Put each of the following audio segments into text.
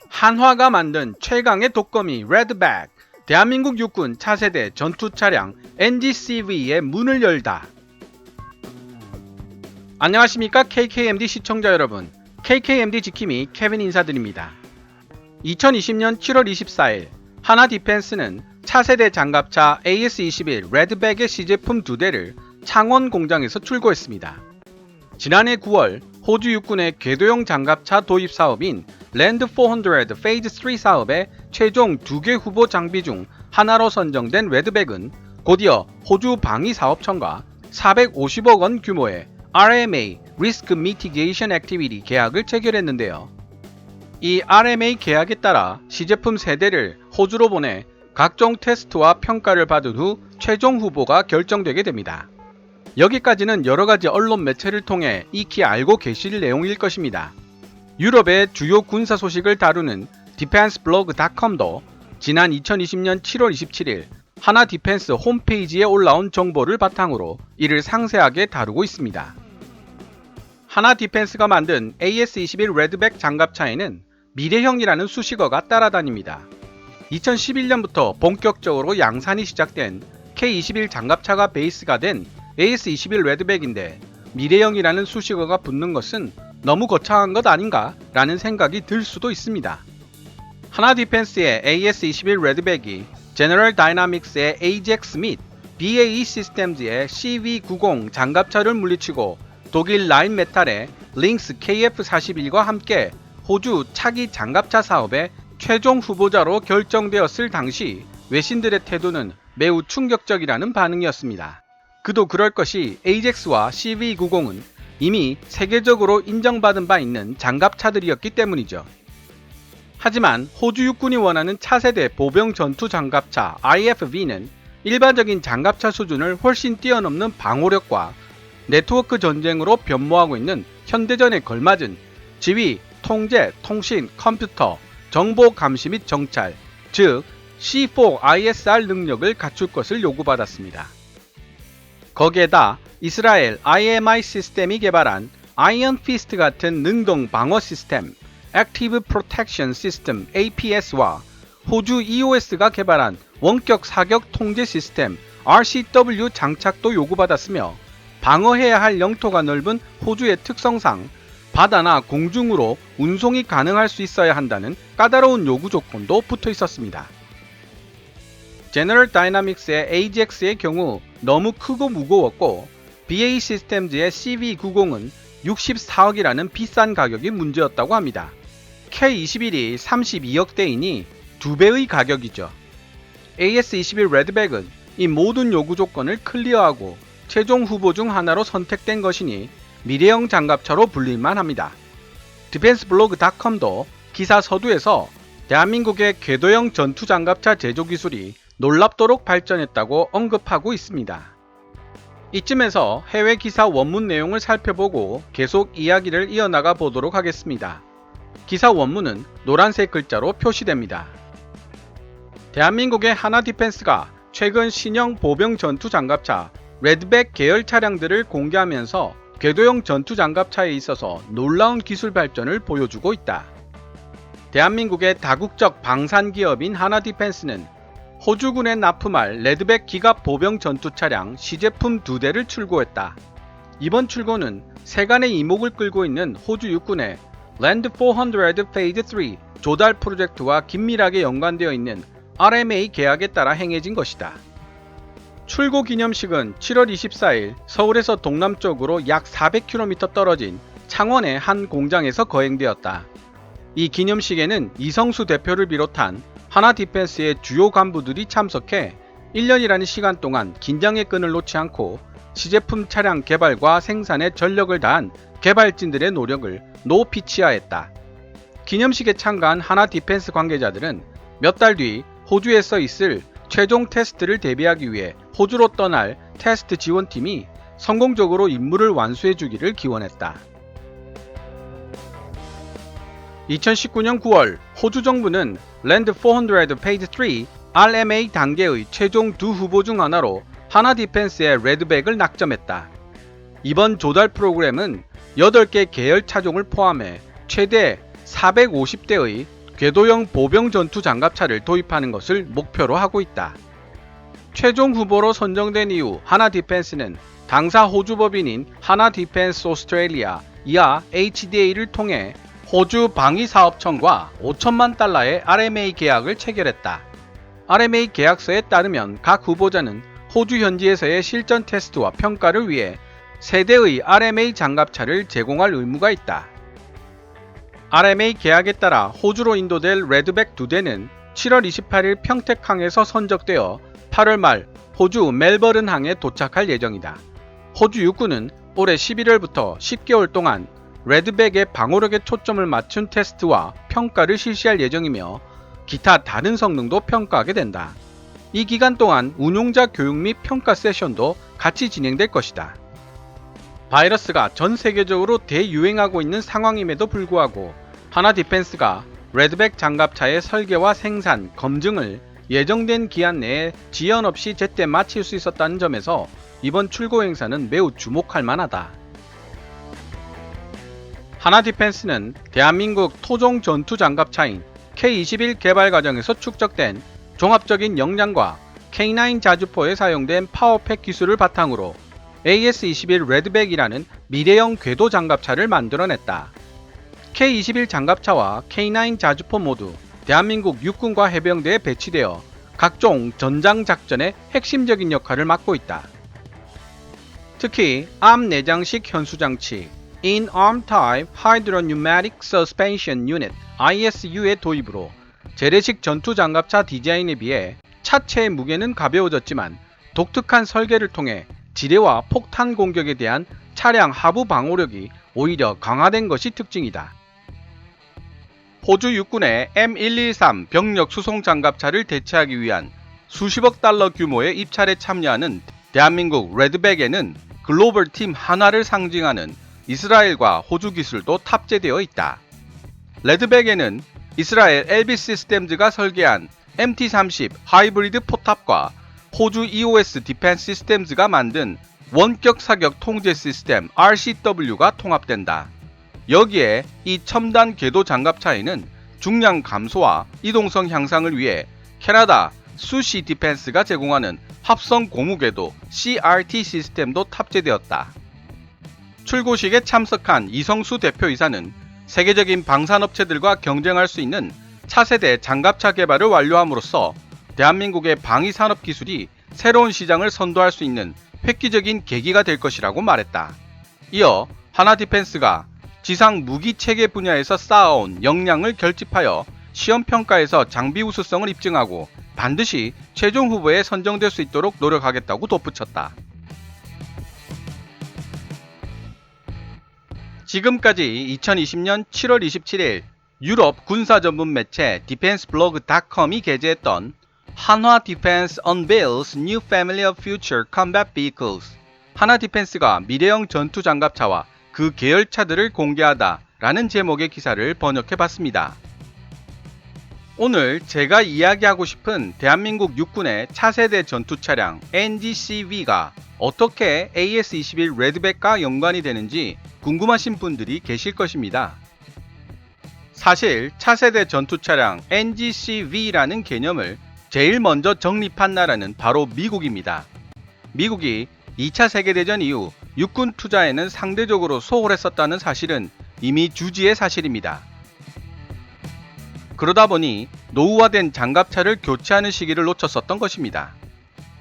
한화가 만든 최강의 독거미 레드백, 대한민국 육군 차세대 전투차량 NGCV의 문을 열다. 안녕하십니까 KKMD 시청자 여러분, KKMD 지킴이 케빈 인사드립니다. 2020년 7월 24일 하나디펜스는 차세대 장갑차 AS-21 레드백의 시제품 2대를 창원 공장에서 출고했습니다. 지난해 9월 호주 육군의 궤도형 장갑차 도입 사업인 랜드 400 페이즈 3 사업의 최종 2개 후보 장비 중 하나로 선정된 레드백은 곧이어 호주 방위사업청과 450억 원 규모의 RMA Risk Mitigation Activity 계약을 체결했는데요. 이 RMA 계약에 따라 시제품 3대를 호주로 보내 각종 테스트와 평가를 받은 후 최종 후보가 결정되게 됩니다. 여기까지는 여러가지 언론 매체를 통해 익히 알고 계실 내용일 것입니다. 유럽의 주요 군사 소식을 다루는 defenseblog.com도 지난 2020년 7월 27일 하나 디펜스 홈페이지에 올라온 정보를 바탕으로 이를 상세하게 다루고 있습니다. 하나 디펜스가 만든 AS-21 레드백 장갑차에는 미래형이라는 수식어가 따라다닙니다. 2011년부터 본격적으로 양산이 시작된 K21 장갑차가 베이스가 된 AS-21 레드백인데 미래형이라는 수식어가 붙는 것은 너무 거창한 것 아닌가 라는 생각이 들 수도 있습니다. 하나 디펜스의 AS-21 레드백이 제너럴 다이나믹스의 AJAX 및 BAE 시스템즈의 CV90 장갑차를 물리치고 독일 라인메탈의 링스 KF41과 함께 호주 차기 장갑차 사업의 최종 후보자로 결정되었을 당시 외신들의 태도는 매우 충격적이라는 반응이었습니다. 그도 그럴 것이 AJAX와 CV90은 이미 세계적으로 인정받은 바 있는 장갑차들이었기 때문이죠. 하지만 호주 육군이 원하는 차세대 보병 전투 장갑차 IFV는 일반적인 장갑차 수준을 훨씬 뛰어넘는 방호력과 네트워크 전쟁으로 변모하고 있는 현대전에 걸맞은 지휘, 통제, 통신, 컴퓨터, 정보 감시 및 정찰, 즉 C4ISR 능력을 갖출 것을 요구받았습니다. 거기에다 이스라엘 IMI 시스템이 개발한 아이언 피스트 같은 능동 방어 시스템 Active Protection System APS와 호주 EOS가 개발한 원격 사격 통제 시스템 RCW 장착도 요구받았으며 방어해야 할 영토가 넓은 호주의 특성상 바다나 공중으로 운송이 가능할 수 있어야 한다는 까다로운 요구 조건도 붙어 있었습니다. 제너럴 다이나믹스의 AJAX의 경우 너무 크고 무거웠고 BAE 시스템즈의 CV90은 64억이라는 비싼 가격이 문제였다고 합니다. K21이 32억대이니 2배의 가격이죠. AS-21 레드백은 이 모든 요구 조건을 클리어하고 최종 후보 중 하나로 선택된 것이니 미래형 장갑차로 불릴만 합니다. defenseblog.com도 기사 서두에서 대한민국의 궤도형 전투 장갑차 제조 기술이 놀랍도록 발전했다고 언급하고 있습니다. 이쯤에서 해외 기사 원문 내용을 살펴보고 계속 이야기를 이어나가 보도록 하겠습니다. 기사 원문은 노란색 글자로 표시됩니다. 대한민국의 하나 디펜스가 최근 신형 보병 전투 장갑차 레드백 계열 차량들을 공개하면서 궤도형 전투 장갑차에 있어서 놀라운 기술 발전을 보여주고 있다. 대한민국의 다국적 방산 기업인 하나 디펜스는 호주군에 납품할 레드백 기갑 보병 전투 차량 시제품 2대를 출고했다. 이번 출고는 세간의 이목을 끌고 있는 호주 육군의 랜드 400 페이즈 3 조달 프로젝트와 긴밀하게 연관되어 있는 RMA 계약에 따라 행해진 것이다. 출고 기념식은 7월 24일 서울에서 동남쪽으로 약 400km 떨어진 창원의 한 공장에서 거행되었다. 이 기념식에는 이성수 대표를 비롯한 하나 디펜스의 주요 간부들이 참석해 1년이라는 시간 동안 긴장의 끈을 놓지 않고 시제품 차량 개발과 생산에 전력을 다한 개발진들의 노력을 노피치하했다. 기념식에 참가한 하나 디펜스 관계자들은 몇 달 뒤 호주에서 있을 최종 테스트를 대비하기 위해 호주로 떠날 테스트 지원팀이 성공적으로 임무를 완수해주기를 기원했다. 2019년 9월 호주 정부는 랜드 400 페이즈 3 RMA 단계의 최종 두 후보 중 하나로 하나 디펜스의 레드백을 낙점했다. 이번 조달 프로그램은 8개 계열 차종을 포함해 최대 450대의 궤도형 보병 전투 장갑차를 도입하는 것을 목표로 하고 있다. 최종 후보로 선정된 이후 하나 디펜스는 당사 호주 법인인 하나 디펜스 오스트레일리아 이하 HDA를 통해 호주 방위사업청과 5천만 달러의 RMA 계약을 체결했다. RMA 계약서에 따르면 각 후보자는 호주 현지에서의 실전 테스트와 평가를 위해 세대의 RMA 장갑차를 제공할 의무가 있다. RMA 계약에 따라 호주로 인도될 레드백 2대는 7월 28일 평택항에서 선적되어 8월 말 호주 멜버른항에 도착할 예정이다. 호주 육군은 올해 11월부터 10개월 동안 레드백의 방어력에 초점을 맞춘 테스트와 평가를 실시할 예정이며 기타 다른 성능도 평가하게 된다. 이 기간 동안 운용자 교육 및 평가 세션도 같이 진행될 것이다. 바이러스가 전 세계적으로 대유행하고 있는 상황임에도 불구하고 하나 디펜스가 레드백 장갑차의 설계와 생산, 검증을 예정된 기한 내에 지연 없이 제때 마칠 수 있었다는 점에서 이번 출고 행사는 매우 주목할 만하다. 하나 디펜스는 대한민국 토종 전투 장갑차인 K21 개발 과정에서 축적된 종합적인 역량과 K9 자주포에 사용된 파워팩 기술을 바탕으로 AS21 레드백이라는 미래형 궤도 장갑차를 만들어냈다. K21 장갑차와 K9 자주포 모두 대한민국 육군과 해병대에 배치되어 각종 전장 작전의 핵심적인 역할을 맡고 있다. 특히 암 내장식 현수장치 In-Arm Type Hydropneumatic Suspension Unit ISU의 도입으로 재래식 전투 장갑차 디자인에 비해 차체의 무게는 가벼워졌지만 독특한 설계를 통해 지뢰와 폭탄 공격에 대한 차량 하부 방어력이 오히려 강화된 것이 특징이다. 호주 육군의 M113 병력 수송 장갑차를 대체하기 위한 수십억 달러 규모의 입찰에 참여하는 대한민국 레드백에는 글로벌 팀 하나를 상징하는 이스라엘과 호주 기술도 탑재되어 있다. 레드백에는 이스라엘 LB 시스템즈가 설계한 MT-30 하이브리드 포탑과 호주 EOS 디펜스 시스템즈가 만든 원격 사격 통제 시스템 RCW가 통합된다. 여기에 이 첨단 궤도 장갑차에는 중량 감소와 이동성 향상을 위해 캐나다 수시 디펜스가 제공하는 합성 고무궤도 CRT 시스템도 탑재되었다. 출고식에 참석한 이성수 대표이사는 세계적인 방산업체들과 경쟁할 수 있는 차세대 장갑차 개발을 완료함으로써 대한민국의 방위산업 기술이 새로운 시장을 선도할 수 있는 획기적인 계기가 될 것이라고 말했다. 이어 하나 디펜스가 지상 무기 체계 분야에서 쌓아온 역량을 결집하여 시험평가에서 장비 우수성을 입증하고 반드시 최종 후보에 선정될 수 있도록 노력하겠다고 덧붙였다. 지금까지 2020년 7월 27일 유럽 군사 전문 매체 defenseblog.com이 게재했던 한화 디펜스 unveils new family of future combat vehicles. 하나 디펜스가 미래형 전투 장갑차와 그 계열차들을 공개하다 라는 제목의 기사를 번역해봤습니다. 오늘 제가 이야기하고 싶은 대한민국 육군의 차세대 전투차량 NGCV가 어떻게 AS21 레드백과 연관이 되는지 궁금하신 분들이 계실 것입니다. 사실 차세대 전투차량 NGCV라는 개념을 제일 먼저 정립한 나라는 바로 미국입니다. 미국이 2차 세계대전 이후 육군 투자에는 상대적으로 소홀했었다는 사실은 이미 주지의 사실입니다. 그러다 보니 노후화된 장갑차를 교체하는 시기를 놓쳤었던 것입니다.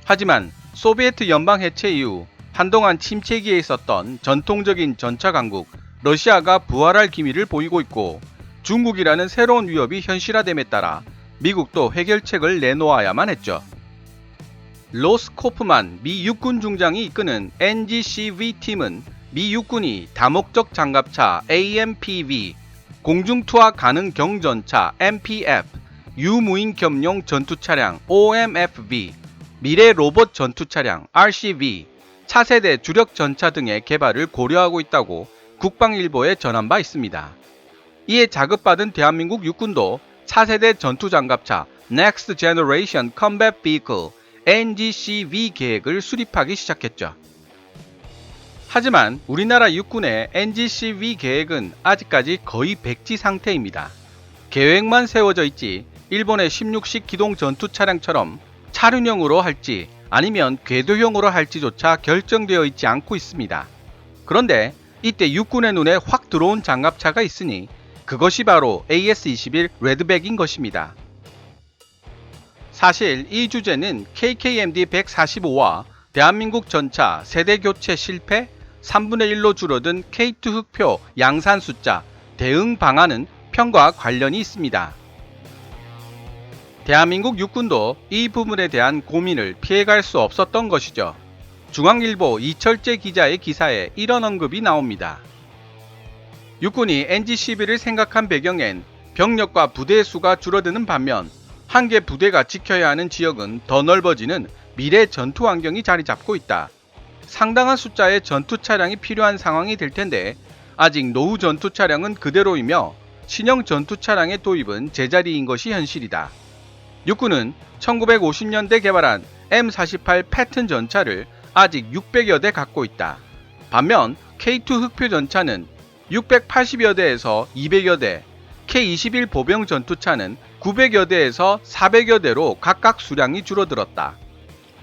하지만 소비에트 연방 해체 이후 한동안 침체기에 있었던 전통적인 전차 강국 러시아가 부활할 기미를 보이고 있고 중국이라는 새로운 위협이 현실화됨에 따라 미국도 해결책을 내놓아야만 했죠. 로스 코프만 미 육군 중장이 이끄는 NGCV팀은 미 육군이 다목적 장갑차 AMPV, 공중투하 가능 경전차 MPF, 유무인 겸용 전투차량 OMFV, 미래 로봇 전투차량 RCV, 차세대 주력 전차 등의 개발을 고려하고 있다고 국방일보에 전한 바 있습니다. 이에 자급받은 대한민국 육군도 차세대 전투장갑차 Next Generation Combat Vehicle NGCV 계획을 수립하기 시작했죠. 하지만 우리나라 육군의 NGCV 계획은 아직까지 거의 백지 상태입니다. 계획만 세워져 있지 일본의 16식 기동 전투 차량처럼 차륜형으로 할지 아니면 궤도형으로 할지조차 결정되어 있지 않고 있습니다. 그런데 이때 육군의 눈에 확 들어온 장갑차가 있으니 그것이 바로 AS-21 레드백인 것입니다. 사실 이 주제는 KKMD-145와 대한민국 전차 세대 교체 실패, 3분의 1로 줄어든 K2 흑표 양산 숫자, 대응 방안은 편과 관련이 있습니다. 대한민국 육군도 이 부분에 대한 고민을 피해갈 수 없었던 것이죠. 중앙일보 이철재 기자의 기사에 이런 언급이 나옵니다. 육군이 NGCV를 생각한 배경엔 병력과 부대 수가 줄어드는 반면 한 개 부대가 지켜야 하는 지역은 더 넓어지는 미래 전투 환경이 자리 잡고 있다. 상당한 숫자의 전투 차량이 필요한 상황이 될 텐데 아직 노후 전투 차량은 그대로이며 신형 전투 차량의 도입은 제자리인 것이 현실이다. 육군은 1950년대 개발한 M48 패튼 전차를 아직 600여 대 갖고 있다. 반면 K2 흑표 전차는 680여 대에서 200여 대, K21 보병 전투차는 900여 대에서 400여 대로 각각 수량이 줄어들었다.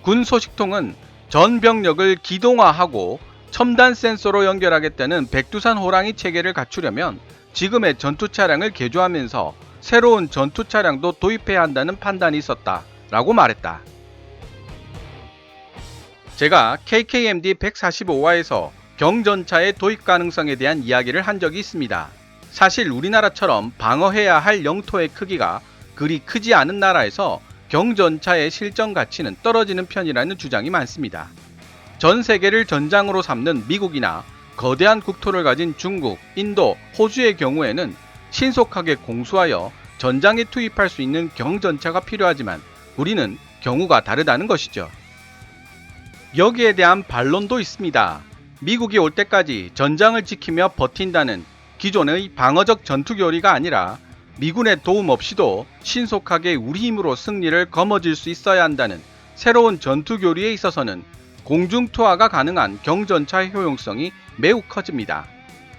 군 소식통은 전 병력을 기동화하고 첨단 센서로 연결하겠다는 백두산 호랑이 체계를 갖추려면 지금의 전투 차량을 개조하면서 새로운 전투 차량도 도입해야 한다는 판단이 있었다 라고 말했다. 제가 KKMD 145화에서 경전차의 도입 가능성에 대한 이야기를 한 적이 있습니다. 사실 우리나라처럼 방어해야 할 영토의 크기가 그리 크지 않은 나라에서 경전차의 실전 가치는 떨어지는 편이라는 주장이 많습니다. 전 세계를 전장으로 삼는 미국이나 거대한 국토를 가진 중국, 인도, 호주의 경우에는 신속하게 공수하여 전장에 투입할 수 있는 경전차가 필요하지만 우리는 경우가 다르다는 것이죠. 여기에 대한 반론도 있습니다. 미국이 올 때까지 전장을 지키며 버틴다는 기존의 방어적 전투교리가 아니라 미군의 도움 없이도 신속하게 우리 힘으로 승리를 거머쥘 수 있어야 한다는 새로운 전투교리에 있어서는 공중투하가 가능한 경전차의 효용성이 매우 커집니다.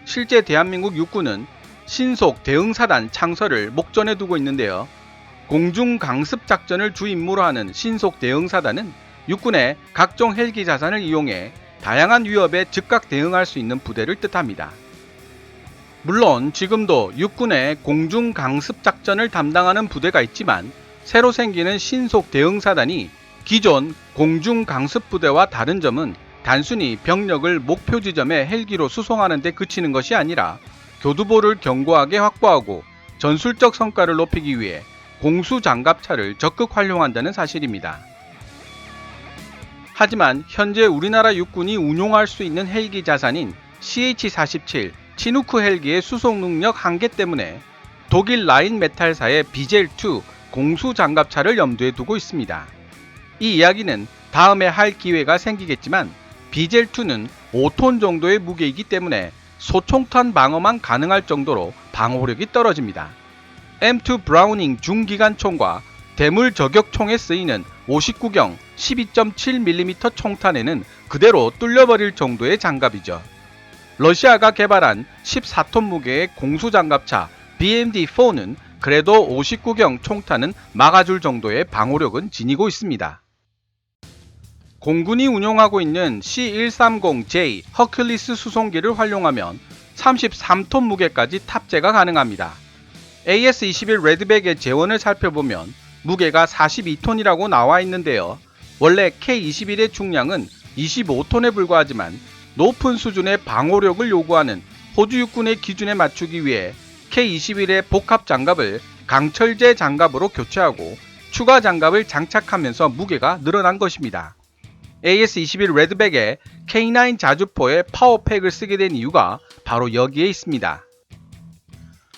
실제 대한민국 육군은 신속 대응사단 창설을 목전에 두고 있는데요. 공중강습작전을 주 임무로 하는 신속 대응사단은 육군의 각종 헬기 자산을 이용해 다양한 위협에 즉각 대응할 수 있는 부대를 뜻합니다. 물론 지금도 육군의 공중강습작전을 담당하는 부대가 있지만 새로 생기는 신속 대응사단이 기존 공중강습부대와 다른 점은 단순히 병력을 목표 지점에 헬기로 수송하는 데 그치는 것이 아니라 교두보를 견고하게 확보하고 전술적 성과를 높이기 위해 공수장갑차를 적극 활용한다는 사실입니다. 하지만 현재 우리나라 육군이 운용할 수 있는 헬기 자산인 CH-47 치누크 헬기의 수송 능력 한계 때문에 독일 라인메탈사의 비젤2 공수장갑차를 염두에 두고 있습니다. 이 이야기는 다음에 할 기회가 생기겠지만 비젤2는 5톤 정도의 무게이기 때문에 소총탄 방어만 가능할 정도로 방어력이 떨어집니다. M2 브라우닝 중기관총과 대물 저격총에 쓰이는 59경 12.7mm 총탄에는 그대로 뚫려버릴 정도의 장갑이죠. 러시아가 개발한 14톤 무게의 공수장갑차 BMD-4는 그래도 59경 총탄은 막아줄 정도의 방어력은 지니고 있습니다. 공군이 운용하고 있는 C-130J 허큘리스 수송기를 활용하면 33톤 무게까지 탑재가 가능합니다. AS-21 레드백의 재원을 살펴보면 무게가 42톤이라고 나와 있는데요. 원래 K-21의 중량은 25톤에 불과하지만 높은 수준의 방호력을 요구하는 호주 육군의 기준에 맞추기 위해 K-21의 복합 장갑을 강철제 장갑으로 교체하고 추가 장갑을 장착하면서 무게가 늘어난 것입니다. AS-21 레드백에 K9 자주포의 파워팩을 쓰게 된 이유가 바로 여기에 있습니다.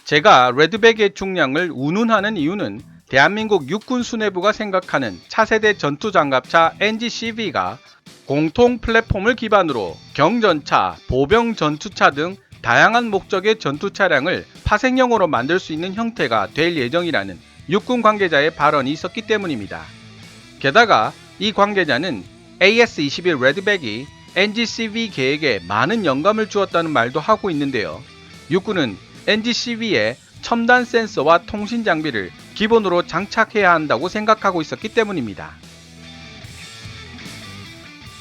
제가 레드백의 중량을 운운하는 이유는 대한민국 육군 수뇌부가 생각하는 차세대 전투장갑차 NGCV가 공통 플랫폼을 기반으로 경전차, 보병 전투차 등 다양한 목적의 전투 차량을 파생형으로 만들 수 있는 형태가 될 예정이라는 육군 관계자의 발언이 있었기 때문입니다. 게다가 이 관계자는 AS-21 레드백이 NGCV 계획에 많은 영감을 주었다는 말도 하고 있는데요. 육군은 NGCV에 첨단 센서와 통신 장비를 기본으로 장착해야 한다고 생각하고 있었기 때문입니다.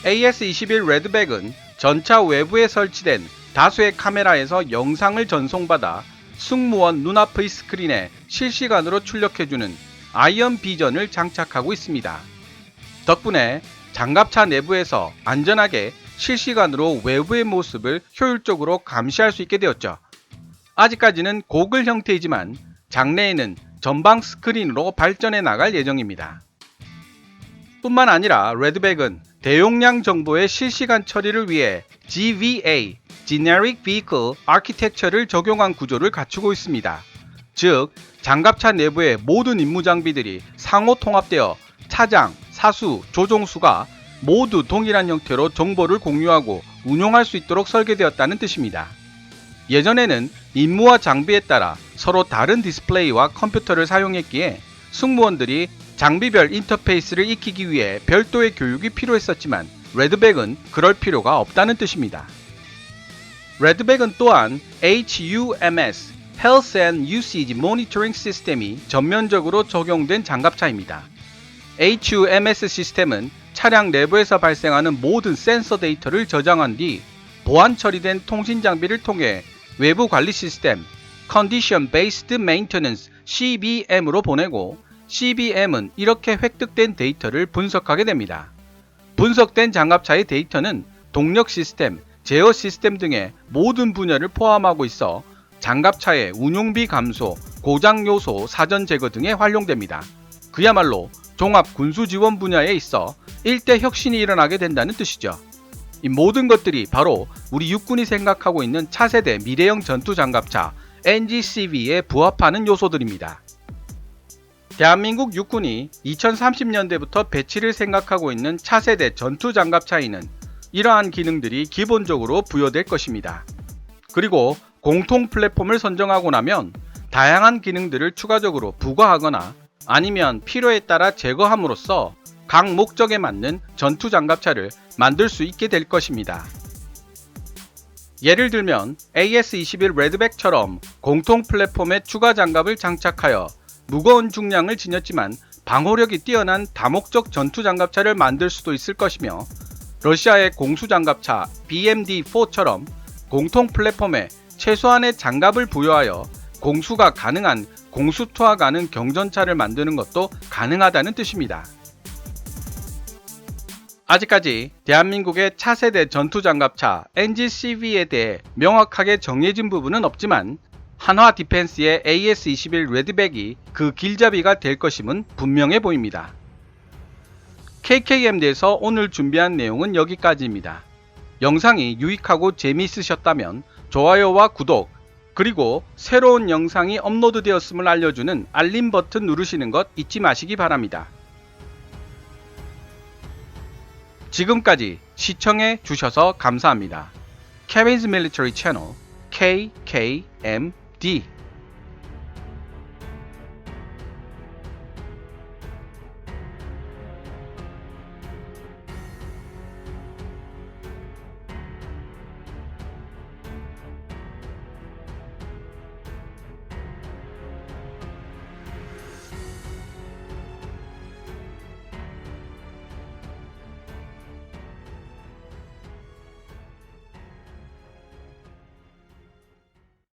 AS-21 레드백은 전차 외부에 설치된 다수의 카메라에서 영상을 전송받아 승무원 눈앞의 스크린에 실시간으로 출력해주는 아이언 비전을 장착하고 있습니다. 덕분에 장갑차 내부에서 안전하게 실시간으로 외부의 모습을 효율적으로 감시할 수 있게 되었죠. 아직까지는 고글 형태이지만 장래에는 전방 스크린으로 발전해 나갈 예정입니다. 뿐만 아니라 레드백은 대용량 정보의 실시간 처리를 위해 GVA, Generic Vehicle Architecture를 적용한 구조를 갖추고 있습니다. 즉, 장갑차 내부의 모든 임무 장비들이 상호 통합되어 차장, 사수, 조종수가 모두 동일한 형태로 정보를 공유하고 운용할 수 있도록 설계되었다는 뜻입니다. 예전에는 임무와 장비에 따라 서로 다른 디스플레이와 컴퓨터를 사용했기에 승무원들이 장비별 인터페이스를 익히기 위해 별도의 교육이 필요했었지만 레드백은 그럴 필요가 없다는 뜻입니다. 레드백은 또한 HUMS, Health and Usage Monitoring 시스템이 전면적으로 적용된 장갑차입니다. HUMS 시스템은 차량 내부에서 발생하는 모든 센서 데이터를 저장한 뒤 보안 처리된 통신 장비를 통해 외부 관리 시스템 Condition Based Maintenance CBM으로 보내고 CBM은 이렇게 획득된 데이터를 분석하게 됩니다. 분석된 장갑차의 데이터는 동력 시스템, 제어 시스템 등의 모든 분야를 포함하고 있어 장갑차의 운용비 감소, 고장 요소 사전 제거 등에 활용됩니다. 그야말로 종합 군수 지원 분야에 있어 일대 혁신이 일어나게 된다는 뜻이죠. 이 모든 것들이 바로 우리 육군이 생각하고 있는 차세대 미래형 전투 장갑차 NGCV에 부합하는 요소들입니다. 대한민국 육군이 2030년대부터 배치를 생각하고 있는 차세대 전투 장갑차에는 이러한 기능들이 기본적으로 부여될 것입니다. 그리고 공통 플랫폼을 선정하고 나면 다양한 기능들을 추가적으로 부과하거나 아니면 필요에 따라 제거함으로써 각 목적에 맞는 전투 장갑차를 만들 수 있게 될 것입니다. 예를 들면 AS-21 레드백처럼 공통 플랫폼에 추가 장갑을 장착하여 무거운 중량을 지녔지만 방호력이 뛰어난 다목적 전투 장갑차를 만들 수도 있을 것이며 러시아의 공수 장갑차 BMD-4처럼 공통 플랫폼에 최소한의 장갑을 부여하여 공수가 가능한 공수 투하 가능 경전차를 만드는 것도 가능하다는 뜻입니다. 아직까지 대한민국의 차세대 전투장갑차 NGCV에 대해 명확하게 정해진 부분은 없지만 한화 디펜스의 AS-21 레드백이 그 길잡이가 될 것임은 분명해 보입니다. KKMD에서 오늘 준비한 내용은 여기까지입니다. 영상이 유익하고 재미있으셨다면 좋아요와 구독, 그리고 새로운 영상이 업로드되었음을 알려주는 알림 버튼 누르시는 것 잊지 마시기 바랍니다. 지금까지 시청해 주셔서 감사합니다. Kevin's Military Channel KKMD